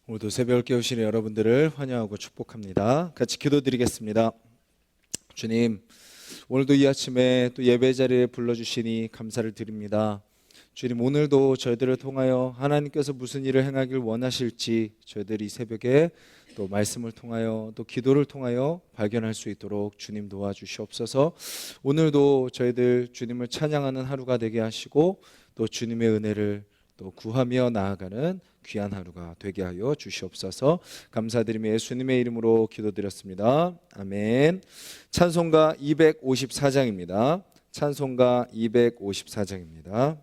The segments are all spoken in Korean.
오늘도 새벽을 깨우시는 여러분들을 환영하고 축복합니다. 같이 기도드리겠습니다. 주님, 오늘도 이 아침에 또 예배 자리에 불러주시니 감사를 드립니다. 주님, 오늘도 저희들을 통하여 하나님께서 무슨 일을 행하길 원하실지 저희들이 새벽에 또 말씀을 통하여 또 기도를 통하여 발견할 수 있도록 주님 도와주시옵소서. 오늘도 저희들 주님을 찬양하는 하루가 되게 하시고 또 주님의 은혜를 또 구하며 나아가는 귀한 하루가 되게 하여 주시옵소서. 감사드리며 예수님의 이름으로 기도드렸습니다. 아멘. 찬송가 254장입니다. 찬송가 254장입니다.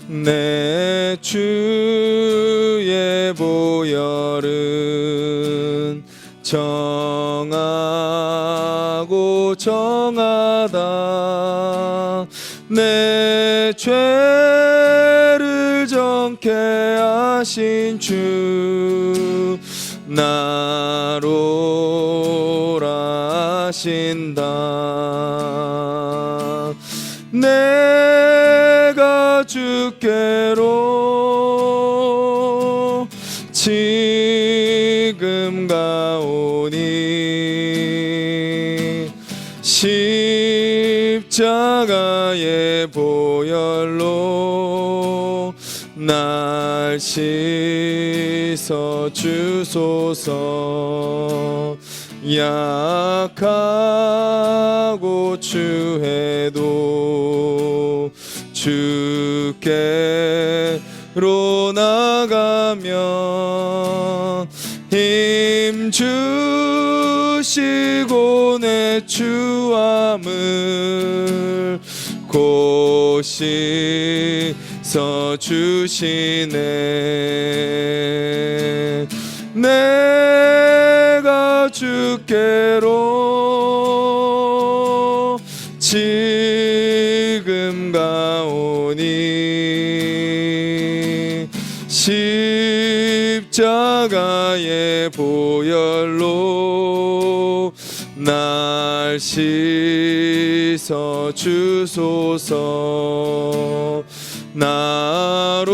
내 주의 보혈은 정하고 정하다. 내 죄를 정케 하신 주 나로 하신다. 내가 주께로 지금 가오니 십자가의 보혈로 날 씻어 주소서. 약하고 추해도 주께로 나가면 힘 주시고 내 추함을 곧 씻어 주시네. 내가 주께로 지금 가오니 십자가의 보혈로 날 씻어 주소서. 나로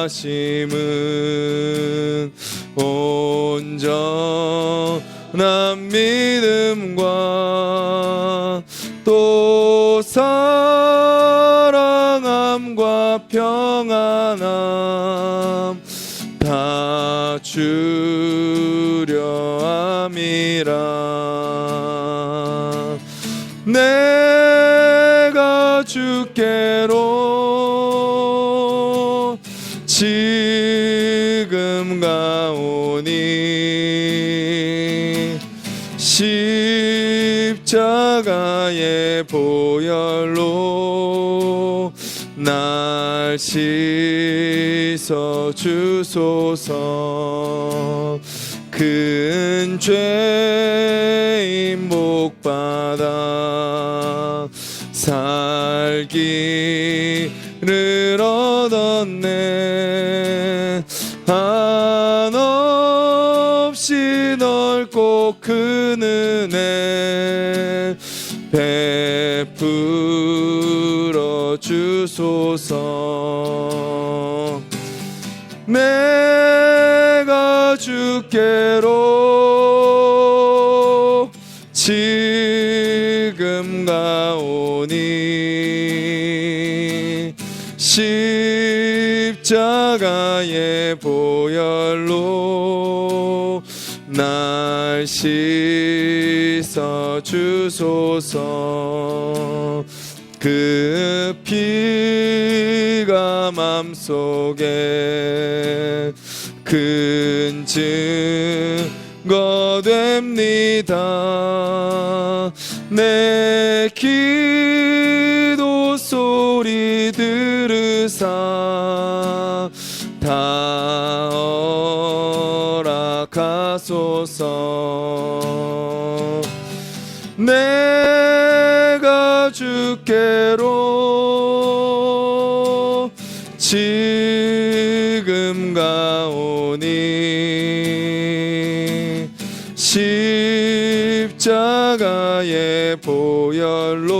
하심은 온전한 믿음과 또 사랑함과 평안함 다 주려 함이라. 내가 주께로 지금 가오니 십자가의 보혈로 날 씻어 주소서. 큰 죄인 복받아 살기를 얻었네. 한없이 넓고 큰 은혜 베풀어 주소서. 내가 주께로 지금 가오니 십자가의 보혈로 날 씻어 주소서. 그 피가 맘속에 큰 증거 됩니다. 내 기도 소리 들으사 다 허락하소서. 내가 주께로 지금 가오 십자가의 보혈로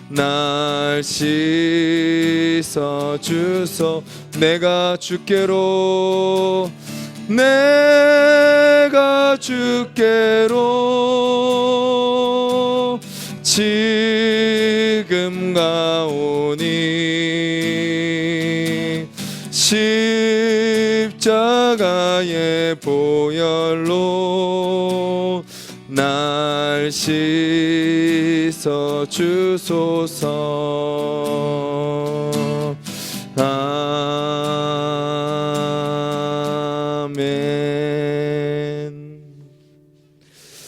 날 씻어 주소. 내가 주께로 지금 가오니 십자가의 보혈로 날 씻어 주소서. 아멘.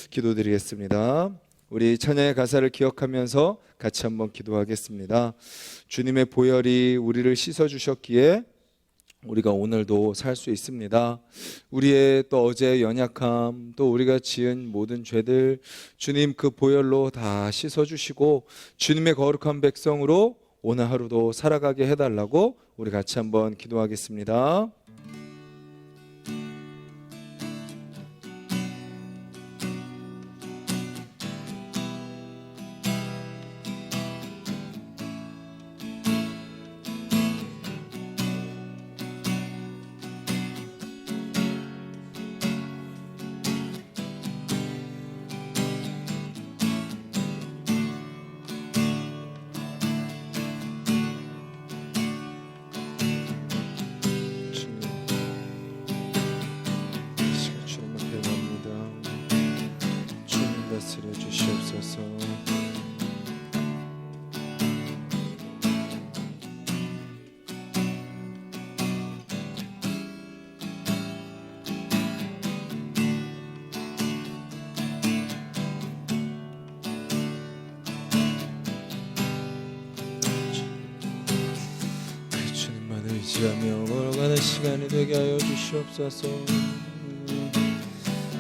기도드리겠습니다. 우리 찬양의 가사를 기억하면서 같이 한번 기도하겠습니다. 주님의 보혈이 우리를 씻어 주셨기에 우리가 오늘도 살 수 있습니다. 우리의 또 어제의 연약함, 또 우리가 지은 모든 죄들 주님 그 보혈로 다 씻어 주시고 주님의 거룩한 백성으로 오늘 하루도 살아가게 해달라고 우리 같이 한번 기도하겠습니다. 다스려 주시옵소서. 그 주님만을 의지하며 걸어가는 시간이 되게 하여 주시옵소서.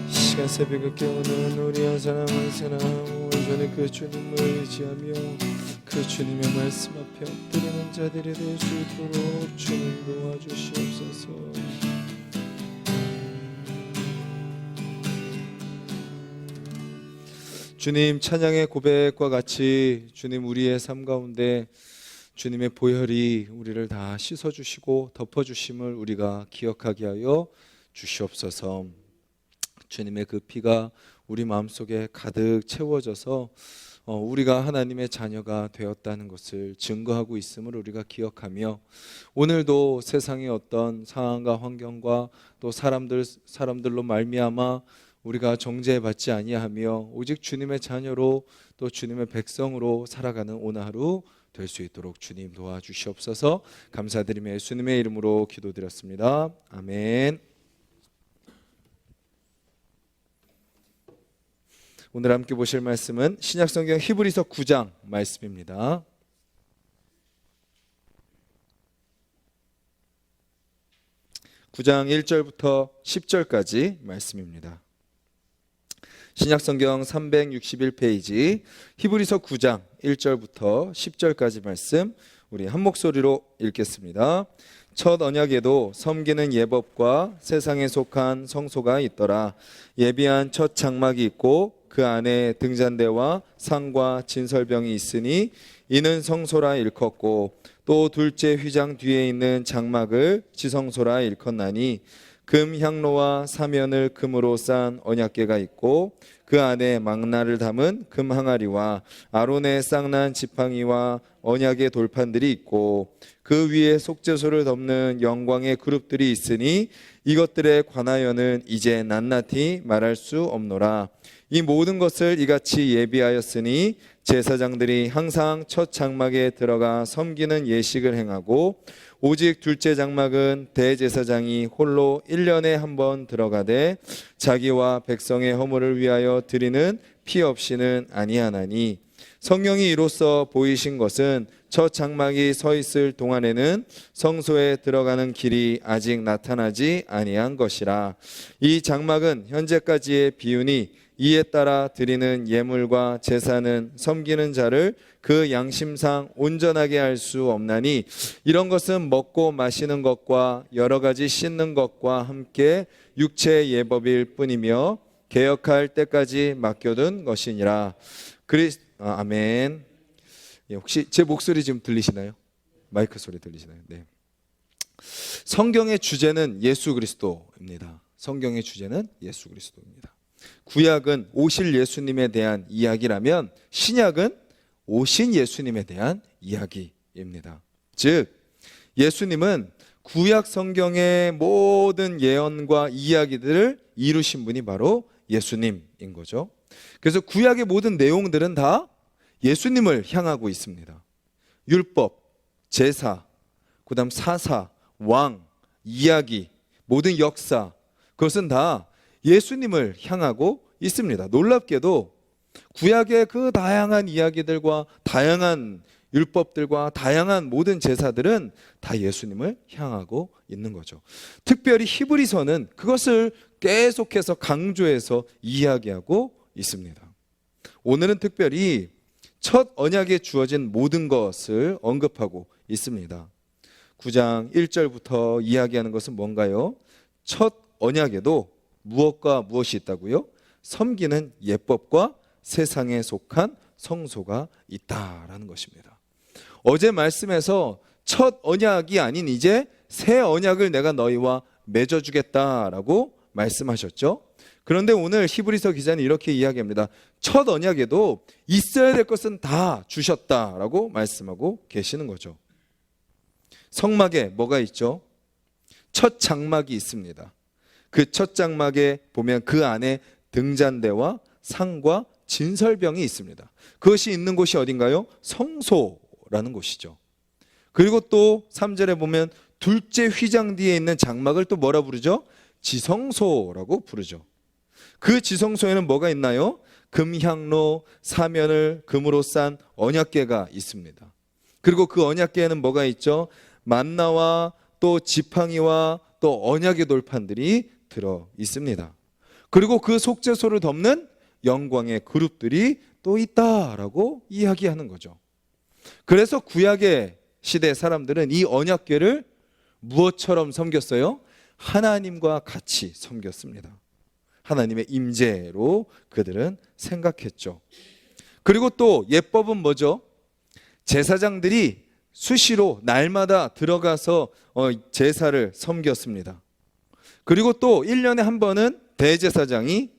시간 새벽을 깨우는 우리 한 사람 한 사람 온전히 그 주님을 의지하며 그 주님의 말씀 앞에 엎드리는 자들이 될 수 있도록 주님 도와주시옵소서. 주님 찬양의 고백과 같이 주님 우리의 삶 가운데 주님의 보혈이 우리를 다 씻어주시고 덮어주심을 우리가 기억하게 하여 주시옵소서. 주님의 그 피가 우리 마음속에 가득 채워져서 우리가 하나님의 자녀가 되었다는 것을 증거하고 있음을 우리가 기억하며 오늘도 세상의 어떤 상황과 환경과 또 사람들로 말미암아 우리가 정죄받지 아니하며 오직 주님의 자녀로 또 주님의 백성으로 살아가는 오늘 하루 될 수 있도록 주님 도와주시옵소서. 감사드리며 예수님의 이름으로 기도드렸습니다. 아멘. 오늘 함께 보실 말씀은 신약성경 히브리서 9장 말씀입니다. (9장) 1절부터 10절까지 말씀입니다. 신약성경 361페이지 히브리서 9장 1절부터 10절까지 말씀 우리 한 목소리로 읽겠습니다. 첫 언약에도 섬기는 예법과 세상에 속한 성소가 있더라. 예비한 첫 장막이 있고 그 안에 등잔대와 상과 진설병이 있으니 이는 성소라 일컫고 또 둘째 휘장 뒤에 있는 장막을 지성소라 일컫나니 금 향로와 사면을 금으로 싼 언약궤가 있고 그 안에 망나를 담은 금 항아리와 아론의 쌍난 지팡이와 언약의 돌판들이 있고 그 위에 속죄소를 덮는 영광의 그룹들이 있으니 이것들에 관하여는 이제 낱낱이 말할 수 없노라. 이 모든 것을 이같이 예비하였으니 제사장들이 항상 첫 장막에 들어가 섬기는 예식을 행하고 오직 둘째 장막은 대제사장이 홀로 1년에 한 번 들어가되 자기와 백성의 허물을 위하여 드리는 피 없이는 아니하나니 성령이 이로써 보이신 것은 첫 장막이 서 있을 동안에는 성소에 들어가는 길이 아직 나타나지 아니한 것이라. 이 장막은 현재까지의 비유니 이에 따라 드리는 예물과 제사는 섬기는 자를 그 양심상 온전하게 할 수 없나니 이런 것은 먹고 마시는 것과 여러 가지 씻는 것과 함께 육체의 예법일 뿐이며 개혁할 때까지 맡겨둔 것이니라. 아멘. 예, 혹시 제 목소리 지금 들리시나요? 마이크 소리 들리시나요? 네. 성경의 주제는 예수 그리스도입니다. 성경의 주제는 예수 그리스도입니다. 구약은 오실 예수님에 대한 이야기라면 신약은 오신 예수님에 대한 이야기입니다. 즉 예수님은 구약 성경의 모든 예언과 이야기들을 이루신 분이 바로 예수님인 거죠. 그래서 구약의 모든 내용들은 다 예수님을 향하고 있습니다. 율법, 제사, 그다음 사사, 왕, 이야기, 모든 역사, 그것은 다 예수님을 향하고 있습니다. 놀랍게도 구약의 그 다양한 이야기들과 다양한 율법들과 다양한 모든 제사들은 다 예수님을 향하고 있는 거죠. 특별히 히브리서는 그것을 계속해서 강조해서 이야기하고 있습니다. 오늘은 특별히 첫 언약에 주어진 모든 것을 언급하고 있습니다. 9장 1절부터 이야기하는 것은 뭔가요? 첫 언약에도 무엇과 무엇이 있다고요? 섬기는 예법과 세상에 속한 성소가 있다라는 것입니다. 어제 말씀에서 첫 언약이 아닌 이제 새 언약을 내가 너희와 맺어주겠다라고 말씀하셨죠. 그런데 오늘 히브리서 기자는 이렇게 이야기합니다. 첫 언약에도 있어야 될 것은 다 주셨다라고 말씀하고 계시는 거죠. 성막에 뭐가 있죠? 첫 장막이 있습니다. 그 첫 장막에 보면 그 안에 등잔대와 상과 진설병이 있습니다. 그것이 있는 곳이 어딘가요? 성소라는 곳이죠. 그리고 또 3절에 보면 둘째 휘장 뒤에 있는 장막을 또 뭐라 부르죠? 지성소라고 부르죠. 그 지성소에는 뭐가 있나요? 금향로, 사면을 금으로 싼 언약궤가 있습니다. 그리고 그 언약궤에는 뭐가 있죠? 만나와 또 지팡이와 또 언약의 돌판들이 들어 있습니다. 그리고 그 속죄소를 덮는 영광의 그룹들이 또 있다라고 이야기하는 거죠. 그래서 구약의 시대 사람들은 이 언약궤를 무엇처럼 섬겼어요? 하나님과 같이 섬겼습니다. 하나님의 임재로 그들은 생각했죠. 그리고 또 예법은 뭐죠? 제사장들이 수시로 날마다 들어가서 제사를 섬겼습니다. 그리고 또 1년에 한 번은 대제사장이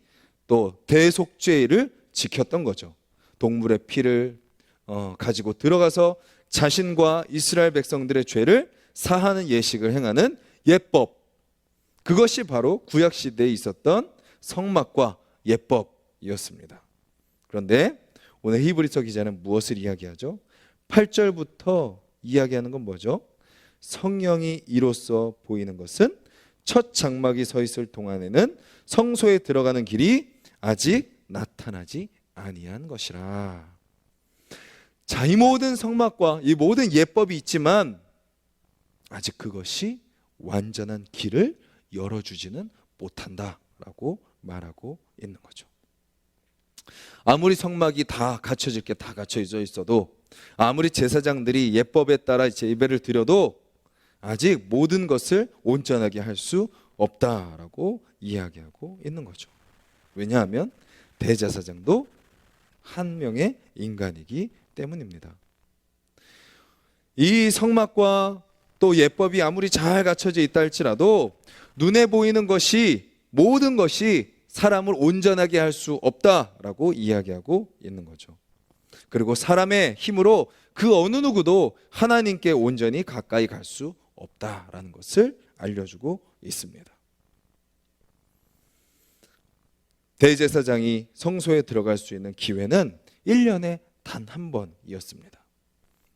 또 대속죄를 지켰던 거죠. 동물의 피를 가지고 들어가서 자신과 이스라엘 백성들의 죄를 사하는 예식을 행하는 예법, 그것이 바로 구약시대에 있었던 성막과 예법이었습니다. 그런데 오늘 히브리서 기자는 무엇을 이야기하죠? 8절부터 이야기하는 건 뭐죠? 성령이 이로써 보이는 것은 첫 장막이 서 있을 동안에는 성소에 들어가는 길이 아직 나타나지 아니한 것이라. 자, 이 모든 성막과 이 모든 예법이 있지만 아직 그것이 완전한 길을 열어주지는 못한다라고 말하고 있는 거죠. 아무리 성막이 다 갖춰질 게 다 갖춰져 있어도, 아무리 제사장들이 예법에 따라 예배를 드려도 아직 모든 것을 온전하게 할 수 없다라고 이야기하고 있는 거죠. 왜냐하면 대제사장도 한 명의 인간이기 때문입니다. 이 성막과 또 예법이 아무리 잘 갖춰져 있다 할지라도 눈에 보이는 것이, 모든 것이 사람을 온전하게 할 수 없다라고 이야기하고 있는 거죠. 그리고 사람의 힘으로 그 어느 누구도 하나님께 온전히 가까이 갈 수 없다라는 것을 알려주고 있습니다. 대제사장이 성소에 들어갈 수 있는 기회는 1년에 단 한 번이었습니다.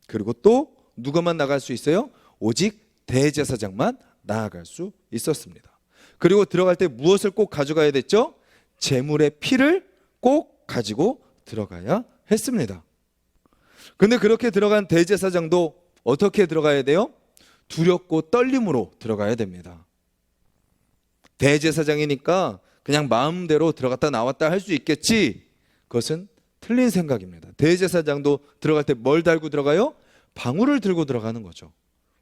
그리고 또 누가만 나갈 수 있어요? 오직 대제사장만 나아갈 수 있었습니다. 그리고 들어갈 때 무엇을 꼭 가져가야 됐죠? 제물의 피를 꼭 가지고 들어가야 했습니다. 근데 그렇게 들어간 대제사장도 어떻게 들어가야 돼요? 두렵고 떨림으로 들어가야 됩니다. 대제사장이니까 그냥 마음대로 들어갔다 나왔다 할 수 있겠지. 그것은 틀린 생각입니다. 대제사장도 들어갈 때 뭘 달고 들어가요? 방울을 들고 들어가는 거죠.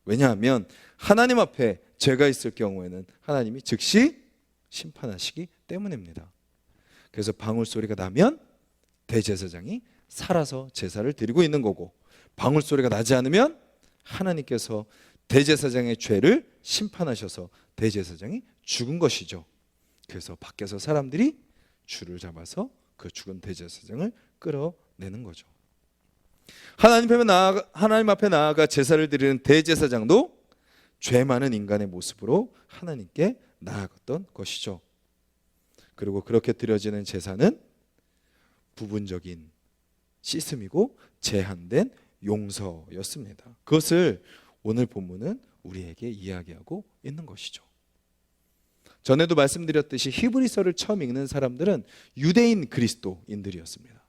왜냐하면 하나님 앞에 죄가 있을 경우에는 하나님이 즉시 심판하시기 때문입니다. 그래서 방울 소리가 나면 대제사장이 살아서 제사를 드리고 있는 거고, 방울 소리가 나지 않으면 하나님께서 대제사장의 죄를 심판하셔서 대제사장이 죽은 것이죠. 그래서 밖에서 사람들이 줄을 잡아서 그 죽은 대제사장을 끌어내는 거죠. 하나님 앞에 나아가 제사를 드리는 대제사장도 죄 많은 인간의 모습으로 하나님께 나아갔던 것이죠. 그리고 그렇게 드려지는 제사는 부분적인 씻음이고 제한된 용서였습니다. 그것을 오늘 본문은 우리에게 이야기하고 있는 것이죠. 전에도 말씀드렸듯이 히브리서를 처음 읽는 사람들은 유대인 그리스도인들이었습니다.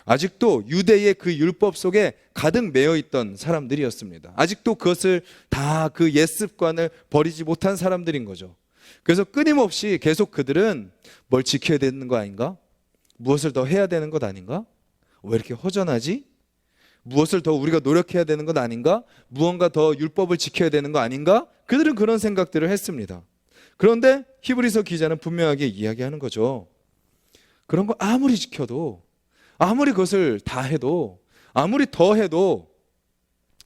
아직도 유대의 그 율법 속에 가득 매여 있던 사람들이었습니다. 아직도 그것을 다 그 옛 습관을 버리지 못한 사람들인 거죠. 그래서 끊임없이 계속 그들은 뭘 지켜야 되는 거 아닌가? 무엇을 더 해야 되는 것 아닌가? 왜 이렇게 허전하지? 무엇을 더 우리가 노력해야 되는 것 아닌가? 무언가 더 율법을 지켜야 되는 거 아닌가? 그들은 그런 생각들을 했습니다. 그런데 히브리서 기자는 분명하게 이야기하는 거죠. 그런 거 아무리 지켜도, 아무리 그것을 다 해도, 아무리 더 해도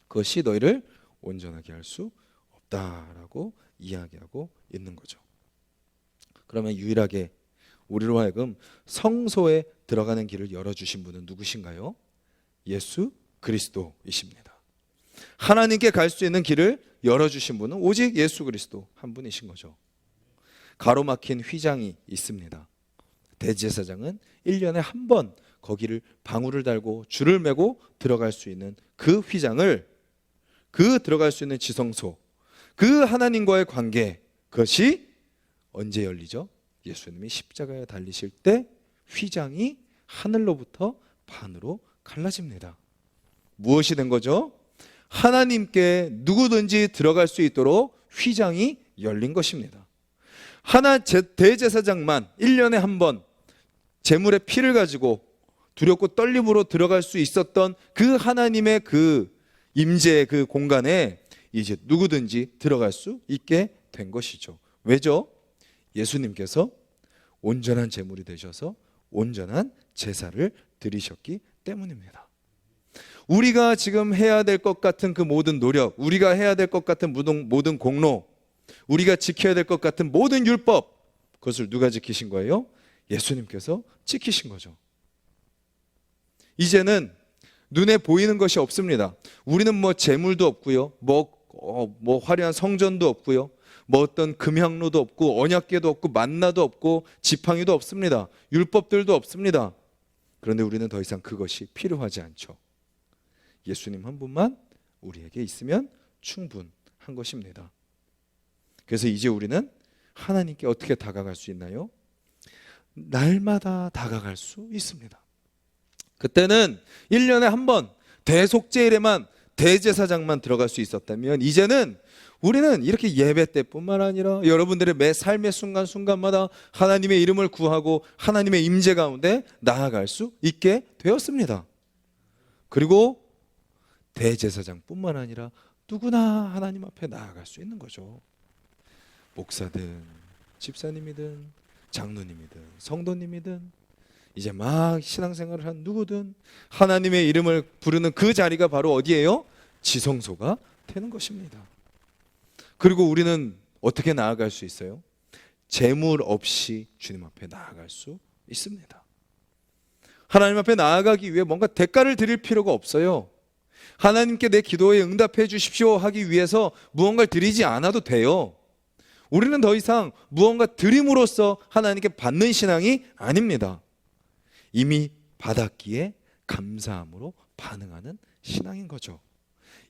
그것이 너희를 온전하게 할 수 없다라고 이야기하고 있는 거죠. 그러면 유일하게 우리로 하여금 성소에 들어가는 길을 열어주신 분은 누구신가요? 예수 그리스도이십니다. 하나님께 갈 수 있는 길을 열어주신 분은 오직 예수 그리스도 한 분이신 거죠. 가로막힌 휘장이 있습니다. 대제사장은 1년에 한 번 거기를 방울을 달고 줄을 매고 들어갈 수 있는 그 휘장을, 그 들어갈 수 있는 지성소, 그 하나님과의 관계, 그것이 언제 열리죠? 예수님이 십자가에 달리실 때 휘장이 하늘로부터 반으로 갈라집니다. 무엇이 된 거죠? 하나님께 누구든지 들어갈 수 있도록 휘장이 열린 것입니다. 대제사장만 1년에 한 번 제물의 피를 가지고 두렵고 떨림으로 들어갈 수 있었던 그 하나님의 그 임재의 그 공간에 이제 누구든지 들어갈 수 있게 된 것이죠. 왜죠? 예수님께서 온전한 제물이 되셔서 온전한 제사를 드리셨기 때문입니다. 우리가 지금 해야 될 것 같은 그 모든 노력, 우리가 해야 될 것 같은 모든 공로, 우리가 지켜야 될 것 같은 모든 율법, 그것을 누가 지키신 거예요? 예수님께서 지키신 거죠. 이제는 눈에 보이는 것이 없습니다. 우리는 뭐 재물도 없고요, 뭐 화려한 성전도 없고요, 뭐 어떤 금향로도 없고 언약궤도 없고 만나도 없고 지팡이도 없습니다. 율법들도 없습니다. 그런데 우리는 더 이상 그것이 필요하지 않죠. 예수님 한 분만 우리에게 있으면 충분한 것입니다. 그래서 이제 우리는 하나님께 어떻게 다가갈 수 있나요? 날마다 다가갈 수 있습니다. 그때는 1년에 한 번 대속죄일에만 대제사장만 들어갈 수 있었다면, 이제는 우리는 이렇게 예배 때뿐만 아니라 여러분들의 매 삶의 순간순간마다 하나님의 이름을 구하고 하나님의 임재 가운데 나아갈 수 있게 되었습니다. 그리고 대제사장뿐만 아니라 누구나 하나님 앞에 나아갈 수 있는 거죠. 목사든 집사님이든 장로님이든 성도님이든 이제 막 신앙생활을 한 누구든 하나님의 이름을 부르는 그 자리가 바로 어디예요? 지성소가 되는 것입니다. 그리고 우리는 어떻게 나아갈 수 있어요? 재물 없이 주님 앞에 나아갈 수 있습니다. 하나님 앞에 나아가기 위해 뭔가 대가를 드릴 필요가 없어요. 하나님께 내 기도에 응답해 주십시오 하기 위해서 무언가를 드리지 않아도 돼요. 우리는 더 이상 무언가 드림으로써 하나님께 받는 신앙이 아닙니다. 이미 받았기에 감사함으로 반응하는 신앙인 거죠.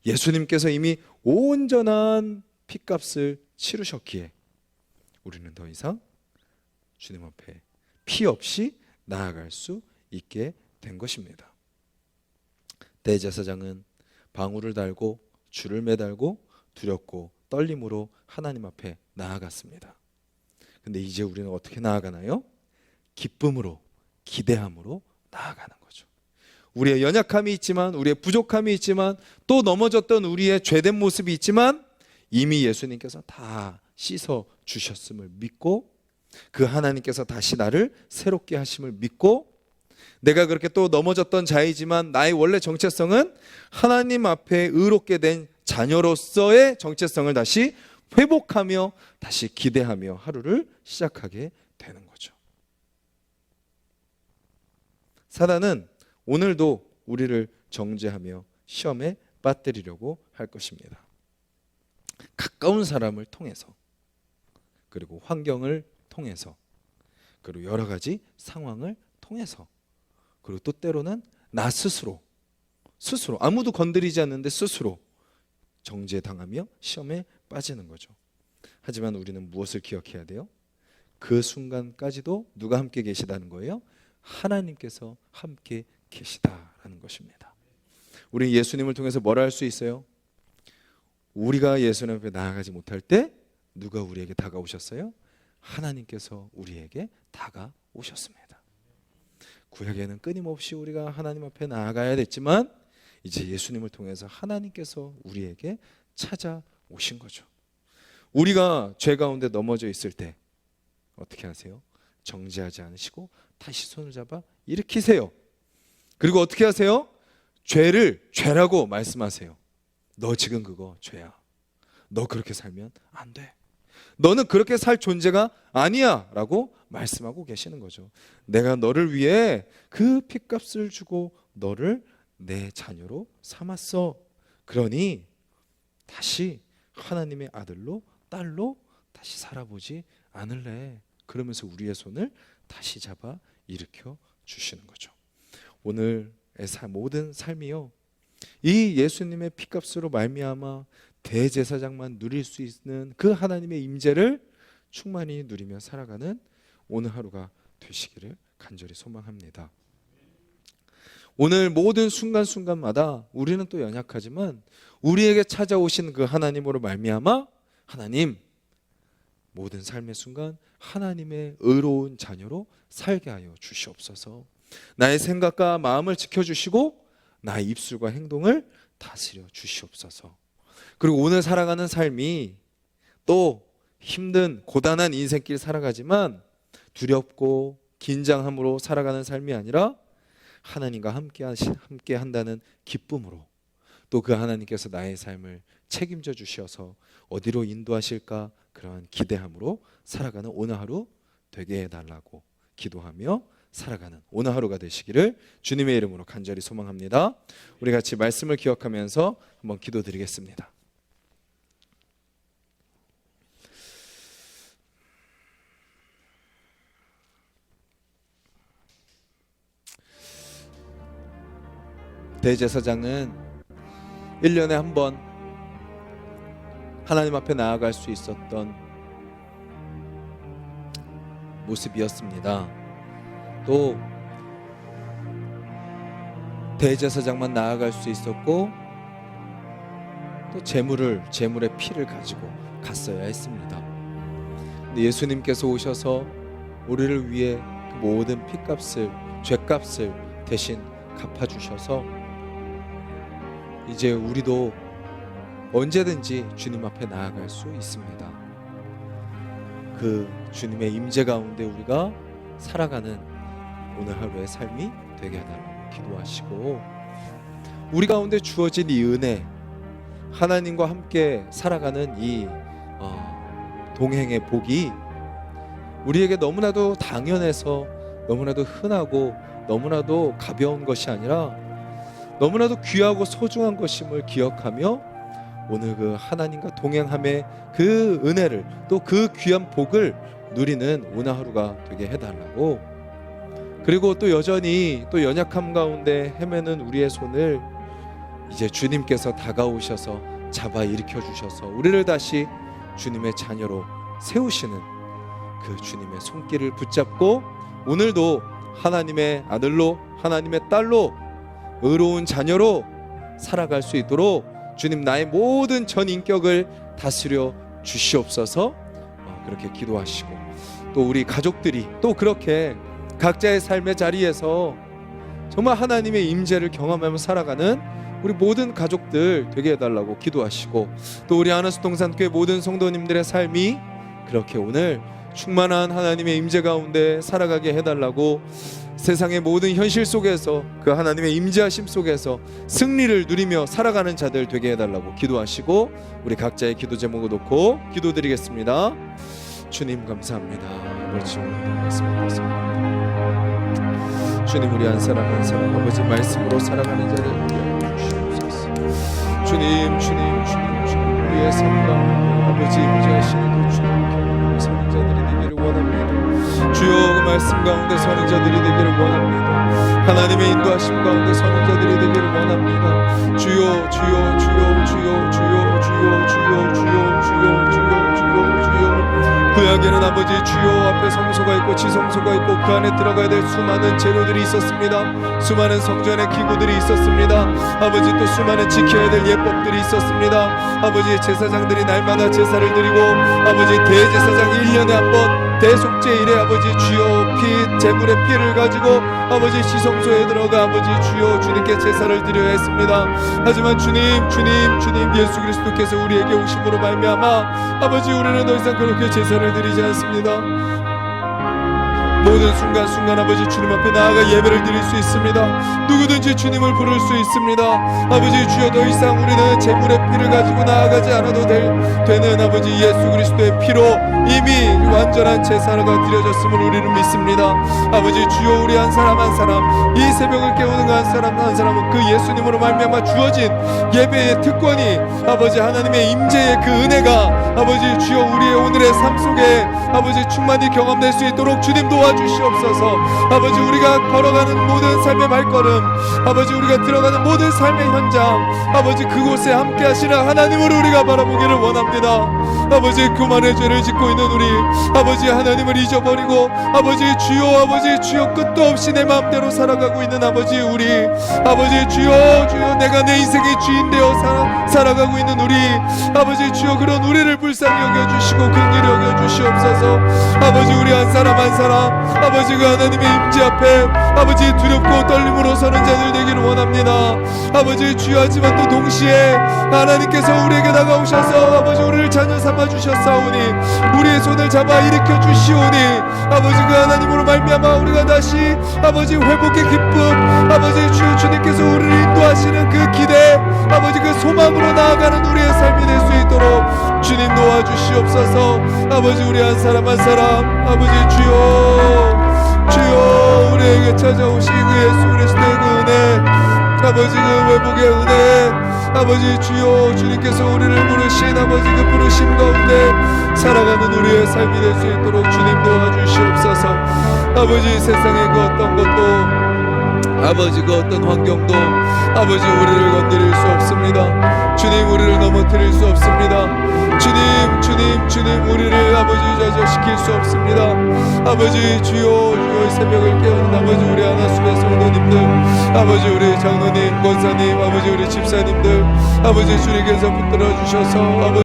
예수님께서 이미 온전한 피값을 치르셨기에 우리는 더 이상 주님 앞에 피 없이 나아갈 수 있게 된 것입니다. 대제사장은 방울을 달고 줄을 매달고 두렵고 떨림으로 하나님 앞에 나아갔습니다. 근데 이제 우리는 어떻게 나아가나요? 기쁨으로, 기대함으로 나아가는 거죠. 우리의 연약함이 있지만, 우리의 부족함이 있지만, 또 넘어졌던 우리의 죄된 모습이 있지만 이미 예수님께서 다 씻어 주셨음을 믿고, 그 하나님께서 다시 나를 새롭게 하심을 믿고, 내가 그렇게 또 넘어졌던 자이지만 나의 원래 정체성은 하나님 앞에 의롭게 된 자녀로서의 정체성을 다시 회복하며 다시 기대하며 하루를 시작하게 되는 거죠. 사단은 오늘도 우리를 정죄하며 시험에 빠뜨리려고 할 것입니다. 가까운 사람을 통해서, 그리고 환경을 통해서, 그리고 여러 가지 상황을 통해서, 그리고 또 때로는 나 스스로 아무도 건드리지 않는데 스스로 정죄당하며 시험에 빠지는 거죠. 하지만 우리는 무엇을 기억해야 돼요? 그 순간까지도 누가 함께 계시다는 거예요? 하나님께서 함께 계시다라는 것입니다. 우리 예수님을 통해서 뭘 할 수 있어요? 우리가 예수님 앞에 나아가지 못할 때 누가 우리에게 다가오셨어요? 하나님께서 우리에게 다가오셨습니다. 구약에는 끊임없이 우리가 하나님 앞에 나아가야 됐지만 이제 예수님을 통해서 하나님께서 우리에게 찾아오신 거죠. 우리가 죄 가운데 넘어져 있을 때 어떻게 하세요? 정죄하지 않으시고 다시 손을 잡아 일으키세요. 그리고 어떻게 하세요? 죄를 죄라고 말씀하세요. 너 지금 그거 죄야. 너 그렇게 살면 안 돼. 너는 그렇게 살 존재가 아니야 라고 말씀하고 계시는 거죠. 내가 너를 위해 그 핏값을 주고 너를 내 자녀로 삼았어. 그러니 다시 하나님의 아들로 딸로 다시 살아보지 않을래. 그러면서 우리의 손을 다시 잡아 일으켜 주시는 거죠. 오늘의 모든 삶이요, 이 예수님의 핏값으로 말미암아 대제사장만 누릴 수 있는 그 하나님의 임재를 충만히 누리며 살아가는 오늘 하루가 되시기를 간절히 소망합니다. 오늘 모든 순간순간마다 우리는 또 연약하지만 우리에게 찾아오신 그 하나님으로 말미암아 하나님, 모든 삶의 순간 하나님의 의로운 자녀로 살게 하여 주시옵소서. 나의 생각과 마음을 지켜주시고 나의 입술과 행동을 다스려 주시옵소서. 그리고 오늘 살아가는 삶이 또 힘든 고단한 인생길 살아가지만 두렵고 긴장함으로 살아가는 삶이 아니라 하나님과 함께 한다는 기쁨으로, 또 그 하나님께서 나의 삶을 책임져 주셔서 어디로 인도하실까 그러한 기대함으로 살아가는 오늘 하루 되게 해달라고 기도하며 살아가는 오늘 하루가 되시기를 주님의 이름으로 간절히 소망합니다. 우리 같이 말씀을 기억하면서 한번 기도드리겠습니다. 대제사장은 1년에 한 번 하나님 앞에 나아갈 수 있었던 모습이었습니다. 또 대제사장만 나아갈 수 있었고 또 제물의 피를 가지고 갔어야 했습니다. 근데 예수님께서 오셔서 우리를 위해 그 모든 피값을, 죄값을 대신 갚아주셔서 이제 우리도 언제든지 주님 앞에 나아갈 수 있습니다. 그 주님의 임재 가운데 우리가 살아가는 오늘 하루의 삶이 되게 해달라고 기도하시고, 우리 가운데 주어진 이 은혜, 하나님과 함께 살아가는 이 동행의 복이 우리에게 너무나도 당연해서 너무나도 흔하고 너무나도 가벼운 것이 아니라 너무나도 귀하고 소중한 것임을 기억하며 오늘 그 하나님과 동행함의 그 은혜를, 또 그 귀한 복을 누리는 오늘 하루가 되게 해달라고, 그리고 또 여전히 또 연약함 가운데 헤매는 우리의 손을 이제 주님께서 다가오셔서 잡아 일으켜 주셔서 우리를 다시 주님의 자녀로 세우시는 그 주님의 손길을 붙잡고 오늘도 하나님의 아들로, 하나님의 딸로, 의로운 자녀로 살아갈 수 있도록 주님 나의 모든 전 인격을 다스려 주시옵소서. 그렇게 기도하시고 또 우리 가족들이 또 그렇게 각자의 삶의 자리에서 정말 하나님의 임재를 경험하며 살아가는 우리 모든 가족들 되게 해달라고 기도하시고, 또 우리 하나수 동산교회 모든 성도님들의 삶이 그렇게 오늘 충만한 하나님의 임재 가운데 살아가게 해달라고, 세상의 모든 현실 속에서 그 하나님의 임재하심 속에서 승리를 누리며 살아가는 자들 되게 해달라고 기도하시고, 우리 각자의 기도 제목을 놓고 기도드리겠습니다. 주님 감사합니다. 아버지 오늘도 말씀 받아서 주님, 우리 한 사람 한 사람 아버지 말씀으로 살아가는 자를 위하여 주시옵소서. 주님 우리의 삶 가운데 아버지 임재하시는 그 주님 경험을 사는 자들이 되기를 원합니다. 주여 그 말씀 가운데 서는 자들이 되기를 원합니다. 하나님의 인도하심 가운데 서는 자들이 되기를 원합니다. 주여 구약에는 아버지 주여 앞에 성소가 있고 지성소가 있고 그 안에 들어가야 될 수많은 재료들이 있었습니다. 수많은 성전의 기구들이 있었습니다. 아버지 또 수많은 지켜야 될 예법들이 있었습니다. 아버지 제사장들이 날마다 제사를 드리고, 아버지 대제사장이 1년에 한 번 대속제일에 아버지 주여 제물의 피를 가지고 아버지 지성소에 들어가 아버지 주여 주님께 제사를 드려야 했습니다. 하지만 주님 예수 그리스도께서 우리에게 오심으로 말미암아 아버지 우리는 더 이상 그렇게 제사를 드리지 않습니다. 모든 순간순간 아버지 주님 앞에 나아가 예배를 드릴 수 있습니다. 누구든지 주님을 부를 수 있습니다. 아버지 주여 더 이상 우리는 제물의 피를 가지고 나아가지 않아도 되는 아버지 예수 그리스도의 피로 이미 완전한 제사가 드려졌음을 우리는 믿습니다. 아버지 주여 우리 한 사람 한 사람, 이 새벽을 깨우는 한 사람 한 사람은 그 예수님으로 말미암아 주어진 예배의 특권이 아버지 하나님의 임재의 그 은혜가 아버지 주여 우리의 오늘의 삶 속에 아버지 충만히 경험될 수 있도록 주님 도와주시옵소서. 아버지 우리가 걸어가는 모든 삶의 발걸음, 아버지 우리가 들어가는 모든 삶의 현장, 아버지 그곳에 함께 하시는 하나님을 우리가 바라보기를 원합니다. 아버지 그만의 죄를 짓고 있는 우리 아버지 하나님을 잊어버리고 아버지 주여 끝도 없이 내 마음대로 살아가고 있는 아버지 우리 아버지 주여 내가 내 인생의 주인 되어 살아가고 있는 우리 아버지 주여 그런 우리를 불쌍히 여겨주시고 긍휼히 여겨주시옵소서. 아버지 우리 한 사람 한 사람 아버지 그 하나님의 임재 앞에 아버지 두렵고 떨림으로 서는 자들 되기를 원합니다. 아버지 주여 하지만 또 동시에 하나님께서 우리에게 다가오셔서 아버지 우리를 자녀 삼아 주셨사오니 우리의 손을 잡아 일으켜 주시오니 아버지 그 하나님으로 말미암아 우리가 다시 아버지 회복의 기쁨 아버지 주여 주님께서 우리를 인도하시는 그 기대 아버지 그 소망으로 나아가는 우리의 삶이 될 수 있도록 주님 도와주시옵소서. 아버지 우리 한 사람 한 사람 아버지 주여 우리에게 찾아오신 그 예수 그리스도의 그 은혜 아버지 그 회복의 은혜 아버지 주여 주님께서 우리를 부르신 아버지 그 부르심 가운데 살아가는 우리의 삶이 될 수 있도록 주님 도와주시옵소서. 아버지 세상의 그 어떤 것도 아버지 그 어떤 환경도 아버지 우리를 건드릴 수 없습니다. 주님 우리를 넘어뜨릴 수 없습니다. 주님 우리를 아버지 좌절시킬 수 없습니다. 아버지 주여 새벽을 깨우는 아버지 우리 하나수의 성도님들 아버지 우리 장로님 권사님 아버지 우리 집사님들 아버지 주님께서 붙들어 주셔서 아버지